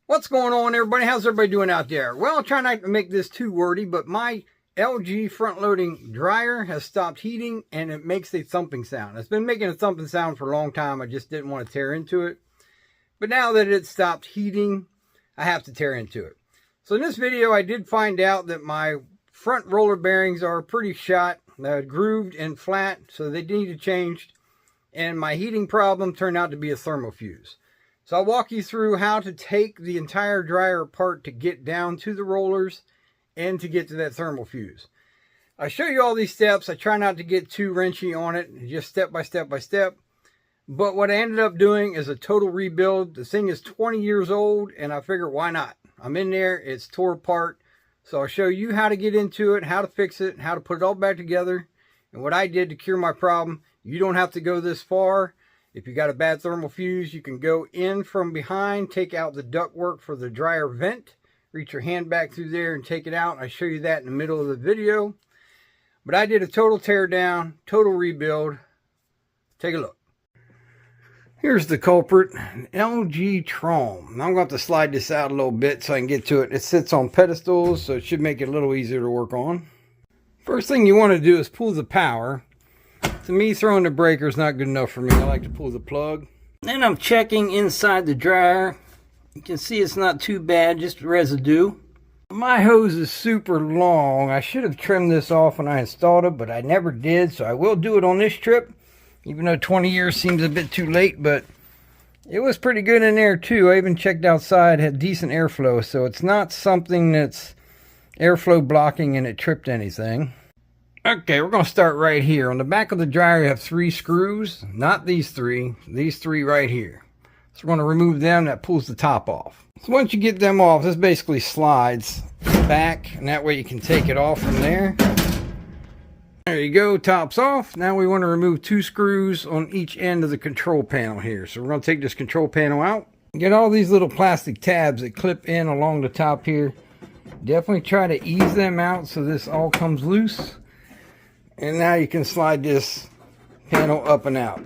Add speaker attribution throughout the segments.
Speaker 1: What's going on, everybody? How's everybody doing out there? Well, I'll try not to make this too wordy, but my LG front-loading dryer has stopped heating and it makes a thumping sound. It's been making a thumping sound for a long time. I just didn't want to tear into it. But now that it stopped heating, I have to tear into it. So in this video, I did find out that my front roller bearings are pretty shot. They're grooved and flat, so they need changed. And my heating problem turned out to be a thermal fuse. So I'll walk you through how to take the entire dryer apart to get down to the rollers and to get to that thermal fuse. I show you all these steps. I try not to get too wrenchy on it, just step by step by step. But what I ended up doing is a total rebuild. The thing is 20 years old, and I figure why not? I'm in there, it's tore apart. So I'll show you how to get into it, how to fix it, how to put it all back together, and what I did to cure my problem. You don't have to go this far. If you got a bad thermal fuse, you can go in from behind, take out the ductwork for the dryer vent, reach your hand back through there and take it out. I show you that in the middle of the video. But I did a total tear down, total rebuild. Take a look. Here's the culprit, an LG Trom. Now I'm going to have to slide this out a little bit so I can get to it. It sits on pedestals, so it should make it a little easier to work on. First thing you want to do is pull the power. To me, throwing the breaker is not good enough for me. I like to pull the plug. Then I'm checking inside the dryer. You can see it's not too bad, just residue. My hose is super long. I should have trimmed this off when I installed it, but I never did, so I will do it on this trip. Even though 20 years seems a bit too late, but it was pretty good in there too. I even checked outside, had decent airflow, so it's not something that's airflow blocking and it tripped anything. Okay, we're going to start right here. On the back of the dryer, you have 3 screws. Not these 3. These 3 right here. So we're going to remove them. That pulls the top off. So once you get them off, this basically slides back. And that way you can take it off from there. There you go. Top's off. Now we want to remove 2 screws on each end of the control panel here. So we're going to take this control panel out. Get all these little plastic tabs that clip in along the top here. Definitely try to ease them out so this all comes loose. And now you can slide this panel up and out.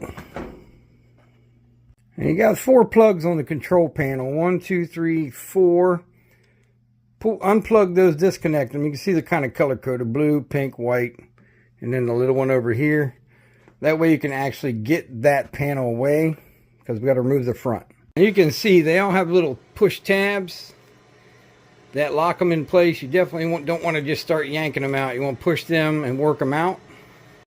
Speaker 1: And you got 4 plugs on the control panel. 1, 2, 3, 4. Unplug those, disconnect them. You can see they're kind of color coded: blue, pink, white, and then the little one over here. That way you can actually get that panel away, because we got to remove the front. And you can see they all have little push tabs that lock them in place. You definitely don't want to just start yanking them out. You want to push them and work them out.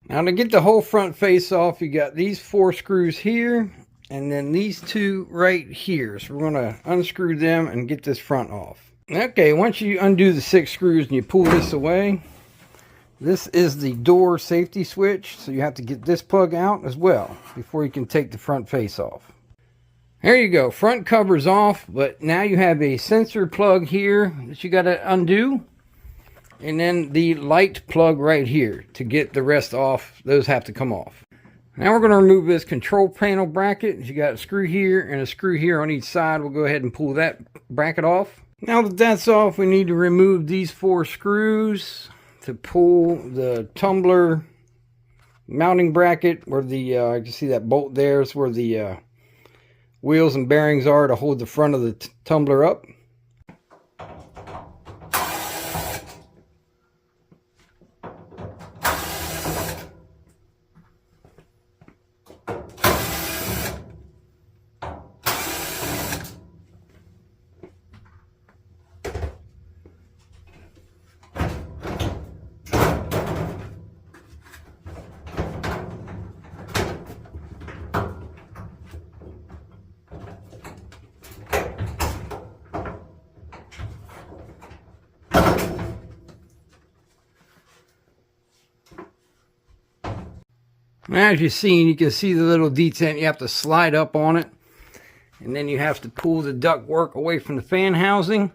Speaker 1: Now to get the whole front face off, you got these 4 screws here and then these 2 right here. So we're going to unscrew them and get this front off. Okay, once you undo the 6 screws and you pull this away, this is the door safety switch. So you have to get this plug out as well before you can take the front face off. There you go, front cover's off, but now you have a sensor plug here that you got to undo, and then the light plug right here to get the rest off. Those have to come off. Now we're going to remove this control panel bracket. You got a screw here and a screw here on each side. We'll go ahead and pull that bracket off. Now that that's off, we need to remove these 4 screws to pull the tumbler mounting bracket where the, you can see that bolt there is where the wheels and bearings are to hold the front of the tumbler up. As you've seen, you can see the little detent. You have to slide up on it, and then you have to pull the ductwork away from the fan housing.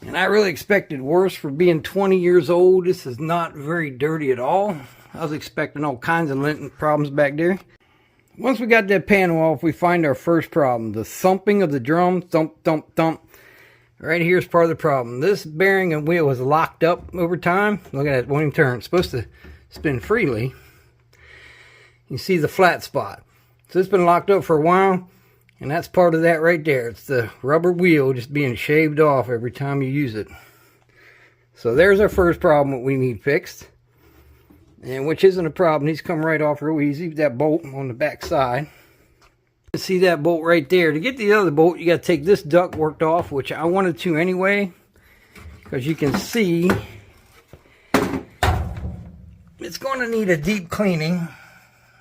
Speaker 1: And I really expected worse for being 20 years old. This is not very dirty at all. I was expecting all kinds of lint problems back there. Once we got that panel off, we find our first problem: the thumping of the drum. Thump, thump, thump. Right here's part of the problem. This bearing and wheel was locked up over time. Look at it, it won't even turn. It's supposed to spin freely. You see the flat spot. So it's been locked up for a while. And that's part of that right there. It's the rubber wheel just being shaved off every time you use it. So there's our first problem that we need fixed. And which isn't a problem. These come right off real easy with that bolt on the back side. You see that bolt right there. To get the other bolt, you got to take this duct worked off, which I wanted to anyway. Because you can see it's going to need a deep cleaning.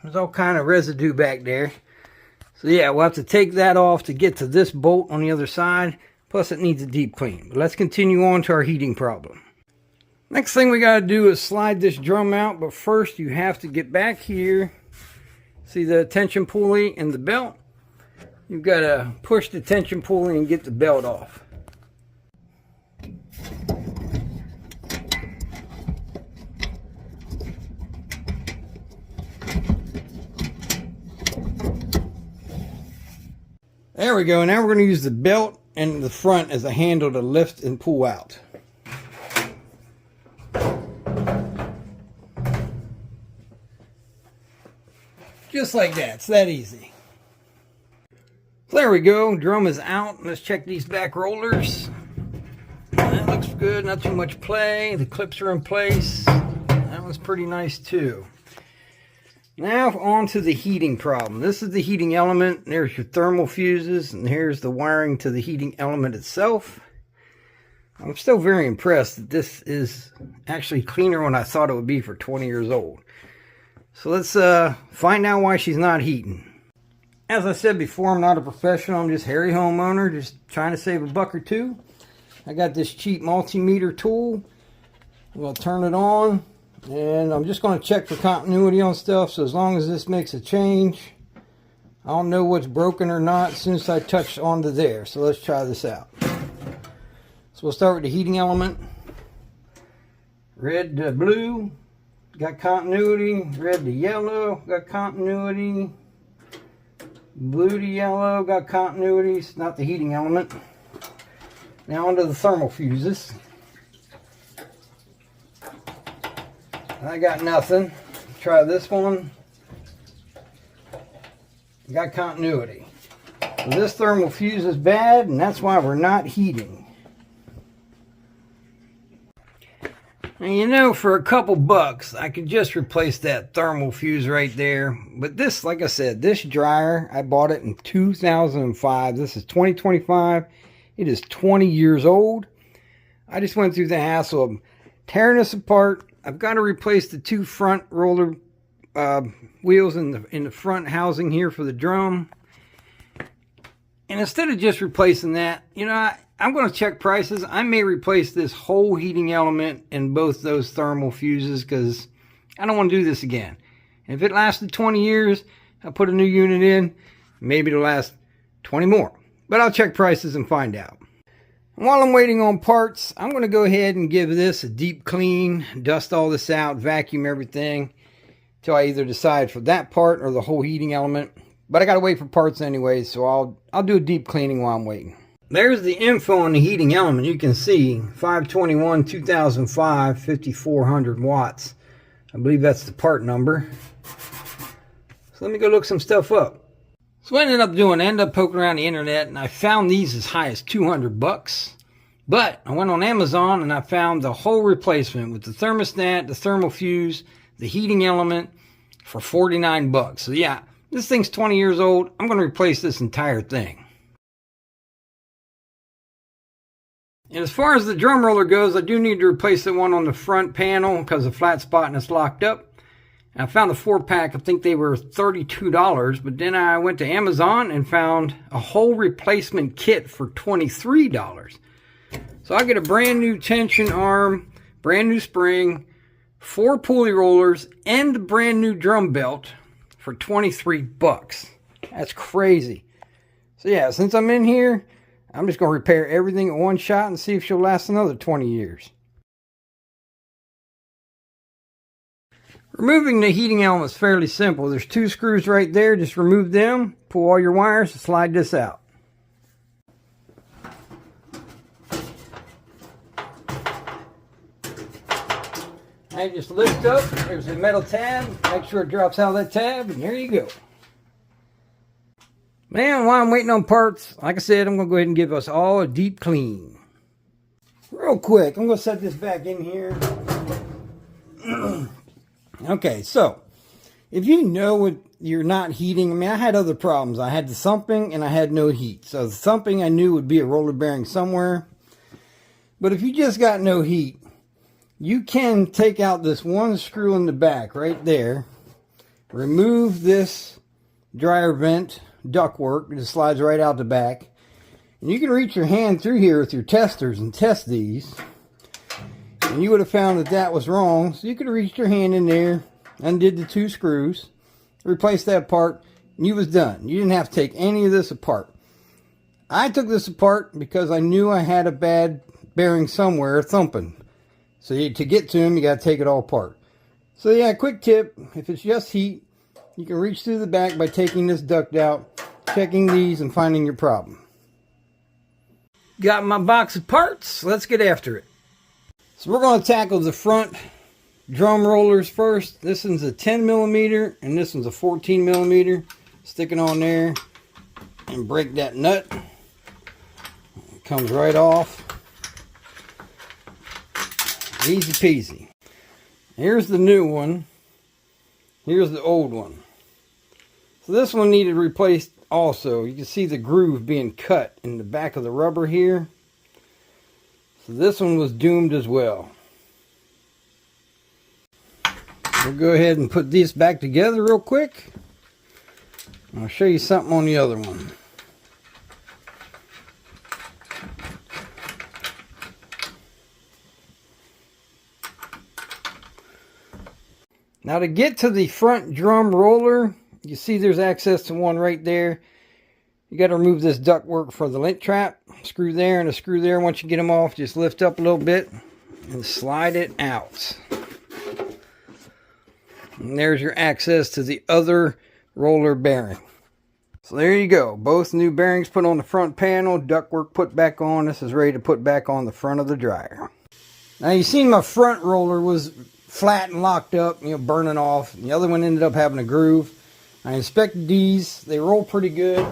Speaker 1: There's all kind of residue back there. So yeah, we'll have to take that off to get to this bolt on the other side. Plus it needs a deep clean. But let's continue on to our heating problem. Next thing we got to do is slide this drum out. But first you have to get back here. See the tension pulley and the belt? You've got to push the tension pulley and get the belt off. There we go. Now we're going to use the belt and the front as a handle to lift and pull out. Just like that. It's that easy. So there we go. Drum is out. Let's check these back rollers. That looks good. Not too much play. The clips are in place. That one's pretty nice too. Now on to the heating problem. This is the heating element. There's your thermal fuses, and here's the wiring to the heating element itself. I'm still very impressed that this is actually cleaner than I thought it would be for 20 years old. So let's find out why she's not heating. As I said before, I'm not a professional. I'm just a hairy homeowner, just trying to save a buck or two. I got this cheap multimeter tool. I'm going to turn it on. And I'm just going to check for continuity on stuff. So as long as this makes a change, I'll know what's broken or not as soon as I touch onto there. So let's try this out. So we'll start with the heating element. Red to blue, got continuity. Red to yellow, got continuity. Blue to yellow, got continuity. It's not the heating element. Now onto the thermal fuses. I got nothing. Try this one. Got continuity. So this thermal fuse is bad, and that's why we're not heating. And you know, for a couple bucks, I could just replace that thermal fuse right there. But this, like I said, this dryer, I bought it in 2005. This is 2025. It is 20 years old. I just went through the hassle of tearing this apart. I've got to replace the two front roller wheels in the front housing here for the drum. And instead of just replacing that, you know, I'm going to check prices. I may replace this whole heating element in both those thermal fuses because I don't want to do this again. And if it lasted 20 years, I'll put a new unit in. Maybe it'll last 20 more. But I'll check prices and find out. While I'm waiting on parts, I'm going to go ahead and give this a deep clean, dust all this out, vacuum everything, till I either decide for that part or the whole heating element. But I got to wait for parts anyway, so I'll do a deep cleaning while I'm waiting. There's the info on the heating element. You can see 521 2005 5400 watts. I believe that's the part number. So let me go look some stuff up. So what I ended up poking around the internet, and I found these as high as 200 bucks. But I went on Amazon and I found the whole replacement with the thermostat, the thermal fuse, the heating element for 49 bucks. So yeah, this thing's 20 years old. I'm going to replace this entire thing. And as far as the drum roller goes, I do need to replace the one on the front panel because of the flat spot and it's locked up. I found a 4-pack. I think they were $32, but then I went to Amazon and found a whole replacement kit for $23. So I get a brand new tension arm, brand new spring, 4 pulley rollers, and a brand new drum belt for 23 bucks. That's crazy. So yeah, since I'm in here, I'm just going to repair everything at one shot and see if she'll last another 20 years. Removing the heating element is fairly simple. There's 2 screws right there. Just remove them, pull all your wires, and slide this out. I just lift up. There's a metal tab. Make sure it drops out of that tab, and there you go. Man, while I'm waiting on parts, like I said, I'm going to go ahead and give us all a deep clean. Real quick, I'm going to set this back in here. Okay, so if you know what you're not heating, I mean, I had other problems. I had the thumping and I had no heat. So the thumping I knew would be a roller bearing somewhere. But if you just got no heat, you can take out this one screw in the back right there. Remove this dryer vent ductwork. It just slides right out the back. And you can reach your hand through here with your testers and test these. And you would have found that that was wrong. So you could have reached your hand in there, undid the 2 screws, replaced that part, and you was done. You didn't have to take any of this apart. I took this apart because I knew I had a bad bearing somewhere thumping. So to get to them, you got to take it all apart. So yeah, quick tip, if it's just heat, you can reach through the back by taking this duct out, checking these, and finding your problem. Got my box of parts. Let's get after it. So we're going to tackle the front drum rollers first. This one's a 10 millimeter and this one's a 14 millimeter. Stick it on there and break that nut. It comes right off. Easy peasy. Here's the new one. Here's the old one. So this one needed replaced also. You can see the groove being cut in the back of the rubber here. So this one was doomed as well. We'll go ahead and put this back together real quick. I'll show you something on the other one. Now to get to the front drum roller, you see there's access to one right there. You got to remove this ductwork for the lint trap. Screw there and a screw there. Once you get them off, just lift up a little bit and slide it out. And there's your access to the other roller bearing. So there you go. Both new bearings put on the front panel. Ductwork put back on. This is ready to put back on the front of the dryer. Now you see my front roller was flat and locked up, burning off. And the other one ended up having a groove. I inspected these. They roll pretty good.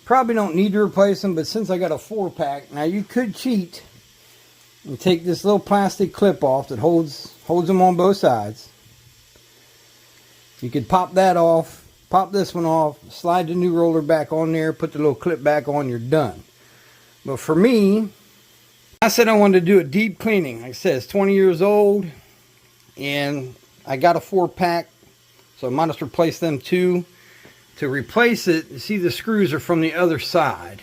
Speaker 1: Probably don't need to replace them, but since I got a 4-pack, now you could cheat and take this little plastic clip off that holds them on both sides. You could pop that off, pop this one off, slide the new roller back on there, put the little clip back on, you're done. But for me, I said I wanted to do a deep cleaning. Like I said, it's 20 years old, and I got a 4-pack, so I might have to replace them too. To replace it, you see the screws are from the other side.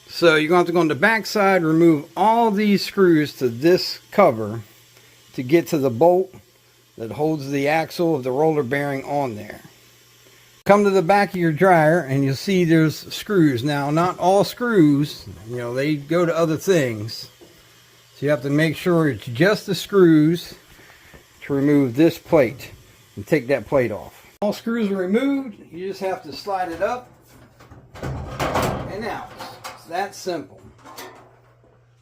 Speaker 1: So you're going to have to go on the back side, remove all these screws to this cover to get to the bolt that holds the axle of the roller bearing on there. Come to the back of your dryer and you'll see there's screws. Now, not all screws, they go to other things. So you have to make sure it's just the screws to remove this plate and take that plate off. All screws are removed. You just have to slide it up and out. It's that simple.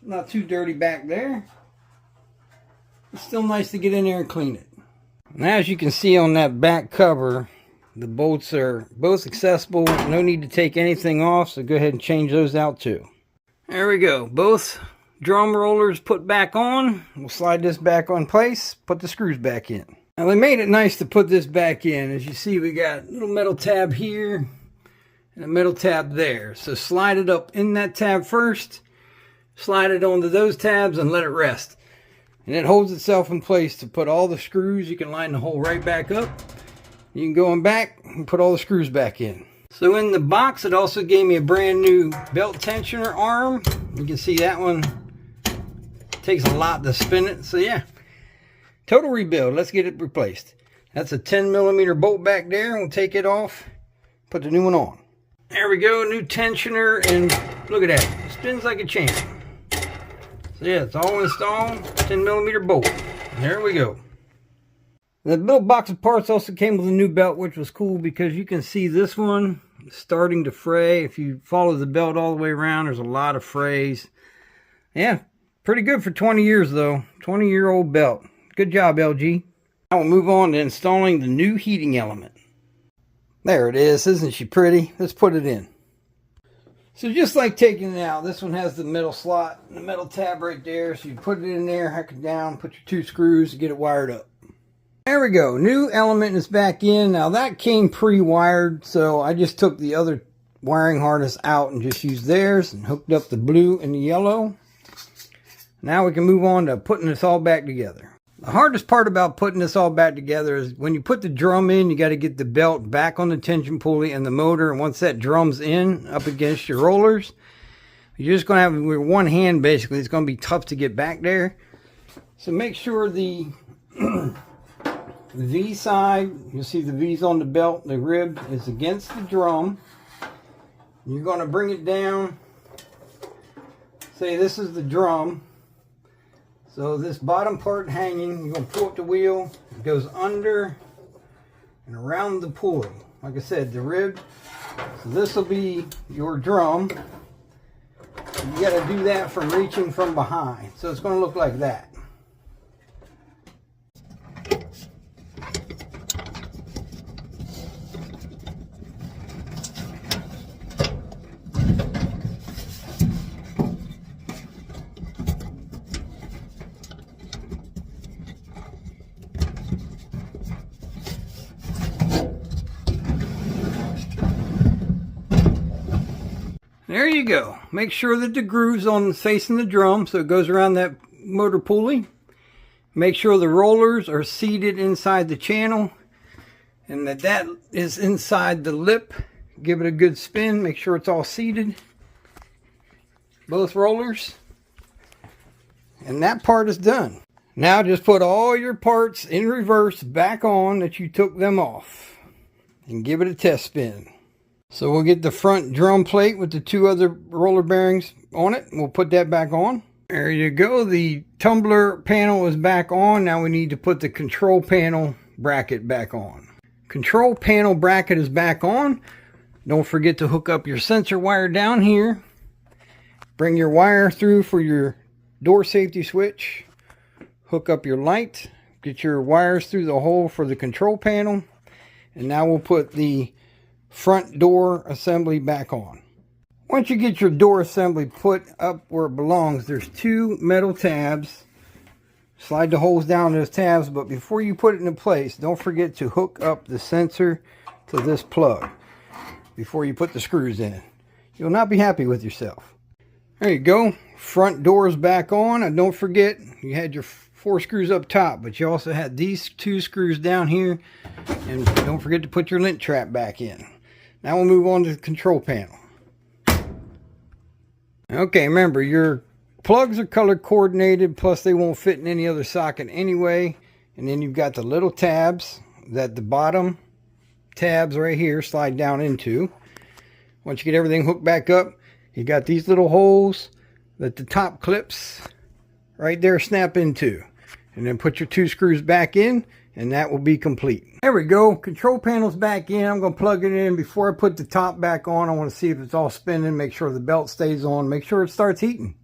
Speaker 1: Not too dirty back there. It's still nice to get in there and clean it. Now, as you can see on that back cover, the bolts are both accessible. No need to take anything off, so go ahead and change those out too. There we go. Both drum rollers put back on. We'll slide this back on place, put the screws back in. Now they made it nice to put this back in. As you see, we got a little metal tab here and a metal tab there. So slide it up in that tab first, slide it onto those tabs and let it rest. And it holds itself in place to put all the screws. You can line the hole right back up. You can go in back and put all the screws back in. So in the box, it also gave me a brand new belt tensioner arm. You can see that one takes a lot to spin it. So yeah. Total rebuild. Let's get it replaced. That's a 10 millimeter bolt back there. We'll take it off, put the new one on. There we go, new tensioner, and look at that. It spins like a champ. So yeah, it's all installed. 10 millimeter bolt. There we go. The little box of parts also came with a new belt, which was cool because you can see this one starting to fray. If you follow the belt all the way around, there's a lot of frays. Yeah, pretty good for 20 years though. 20-year-old belt. Good job, LG. Now we'll move on to installing the new heating element. There it is. Isn't she pretty? Let's put it in. So just like taking it out, this one has the metal slot, the metal tab right there. So you put it in there, hack it down, put your 2 screws to get it wired up. There we go. New element is back in. Now that came pre-wired, so I just took the other wiring harness out and just used theirs and hooked up the blue and the yellow. Now we can move on to putting this all back together. The hardest part about putting this all back together is when you put the drum in, you got to get the belt back on the tension pulley and the motor. And once that drum's in up against your rollers, you're just going to have with one hand basically. It's going to be tough to get back there. So make sure the V side, you'll see the V's on the belt, the rib is against the drum. You're going to bring it down. Say this is the drum. So this bottom part hanging, you're going to pull up the wheel. It goes under and around the pulley. Like I said, the rib. So this will be your drum. You got to do that from reaching from behind. So it's going to look like that. There you go. Make sure that the groove's on facing the drum so it goes around that motor pulley. Make sure the rollers are seated inside the channel and that is inside the lip. Give it a good spin. Make sure it's all seated. Both rollers. And that part is done. Now just put all your parts in reverse back on that you took them off and give it a test spin. So we'll get the front drum plate with the 2 other roller bearings on it. We'll put that back on. There you go. The tumbler panel is back on. Now we need to put the control panel bracket back on. Control panel bracket is back on. Don't forget to hook up your sensor wire down here. Bring your wire through for your door safety switch. Hook up your light. Get your wires through the hole for the control panel. And now we'll put the front door assembly back on. Once you get your door assembly put up where it belongs, there's 2 metal tabs. Slide the holes down those tabs, but before you put it into place, don't forget to hook up the sensor to this plug before you put the screws in. You'll not be happy with yourself. There you go. Front door is back on, and don't forget you had your 4 screws up top, but you also had these 2 screws down here, and don't forget to put your lint trap back in. Now we'll move on to the control panel. Okay, remember your plugs are color coordinated, plus they won't fit in any other socket anyway. And then you've got the little tabs that the bottom tabs right here slide down into. Once you get everything hooked back up, you got these little holes that the top clips right there snap into. And then put your 2 screws back in, and that will be complete. There we go. Control panel's back in. I'm going to plug it in. Before I put the top back on, I want to see if it's all spinning, make sure the belt stays on, make sure it starts heating.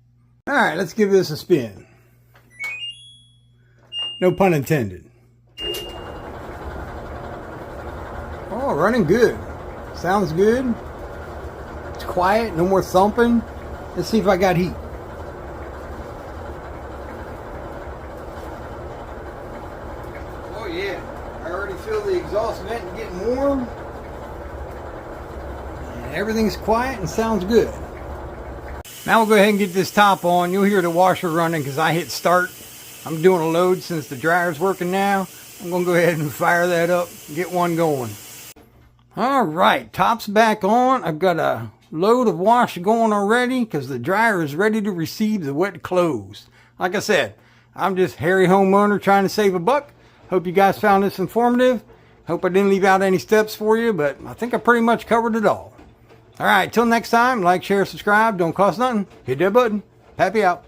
Speaker 1: All right, let's give this a spin. No pun intended. Oh, running good. Sounds good. It's quiet, no more thumping. Let's see if I got heat. Yeah, I already feel the exhaust vent getting warm. And everything's quiet and sounds good. Now we'll go ahead and get this top on. You'll hear the washer running because I hit start. I'm doing a load since the dryer's working now. I'm going to go ahead and fire that up, get one going. All right, top's back on. I've got a load of wash going already because the dryer is ready to receive the wet clothes. Like I said, I'm just hairy homeowner trying to save a buck. Hope you guys found this informative. Hope I didn't leave out any steps for you, but I think I pretty much covered it all. All right, till next time, like, share, subscribe. Don't cost nothing. Hit that button. Pappy out.